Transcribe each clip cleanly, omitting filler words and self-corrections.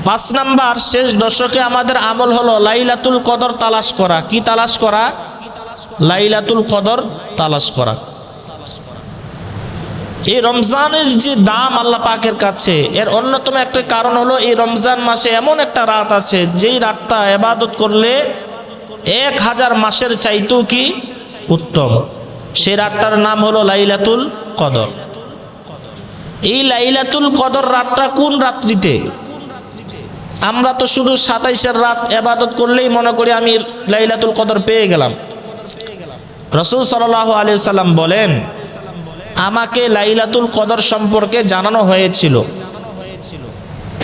5 number, শেষ দশকে আমাদের আমল হলো লাইলাতুল কদর তালাশ করা। কি তালাশ করা? লাইলাতুল কদর তালাশ করা। এই রমজানের যে দাম আল্লাহ পাকের কাছে, এর অন্যতম একটা কারণ হলো এই রমজান মাসে এমন একটা রাত আছে যেই রাতটা ইবাদত করলে 1000 মাসের চাইতেও কি উত্তম। সেই রাতটার নাম হলো লাইলাতুল কদর। এই লাইলাতুল কদর রাতটা কোন রাত্রিতে? আমরা তো শুধু 27-এর রাত ইবাদত করলেই মনে করি আমি লাইলাতুল কদর পেয়ে গেলাম। রাসূল সাল্লাল্লাহু আলাইহি সাল্লাম বলেন, আমাকে লাইলাতুল কদর সম্পর্কে জানানো হয়েছিল,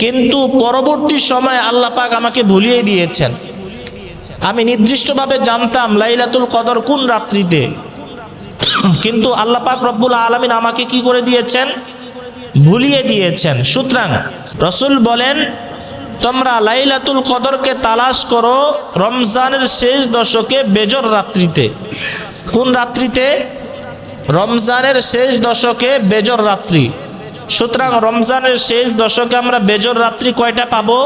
কিন্তু পরবর্তী সময়ে আল্লাহ পাক আমাকে ভুলিয়ে দিয়েছেন। আমি নির্দিষ্টভাবে জানতাম লাইলাতুল কদর কোন রাত্রিতে, কিন্তু আল্লাহ পাক রব্বুল আলামিন আমাকে কি করে দিয়েছেন? ভুলিয়ে দিয়েছেন। সুতরাং রাসূল বলেন, তোমরা লাইলাতুল কদরকে তালাশ করো রমজানের শেষ দশকে বেজর রাত্রিতে। কোন রাত্রিতে? রমজানের শেষ দশকে বেজর রাত্রি। সুতরাং রমজানের শেষ দশকে আমরা বেজর রাত্রি কয়টা পাবো?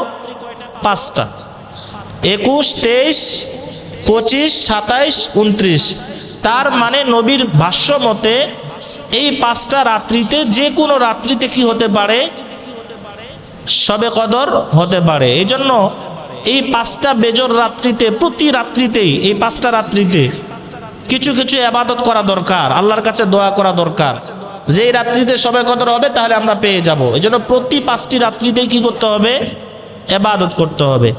5টা। 21, 23, 25, 27, 29। তার মানে নবীর ভাষ্য মতে এই 5টা রাত্রিতে যে কোনো রাত্রিতে কি হতে পারে? শবে কদর হতে পারে। এই জন্য এই 5টা বেজর রাত্রিতে, প্রতি রাত্রিতেই এই 5টা রাত্রিতে কিছু কিছু ইবাদত করা দরকার, আল্লাহর কাছে দোয়া করা দরকার। যেই রাত্রিতে শবে কদর হবে তাহলে আমরা পেয়ে যাব। এই জন্য প্রতি 5টি রাত্রিতেই কি করতে হবে? ইবাদত করতে হবে।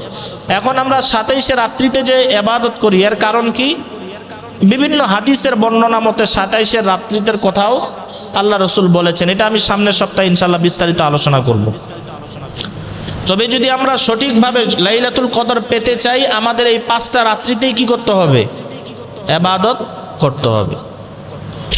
এখন আমরা 27 রাত্রিতে যে ইবাদত করি, এর কারণ কি? বিভিন্ন হাদিসের বর্ণনা মতে 27 রাত্রিতে কথাও আল্লাহ রসুল বলেছেন। এটা আমি সামনের সপ্তাহে ইনশাআল্লাহ বিস্তারিত আলোচনা করব। তবে যদি আমরা সঠিকভাবে লাইলাতুল কদর পেতে চাই, আমাদের এই 5টা রাত্রিতেই কি করতে হবে? ইবাদত করতে হবে।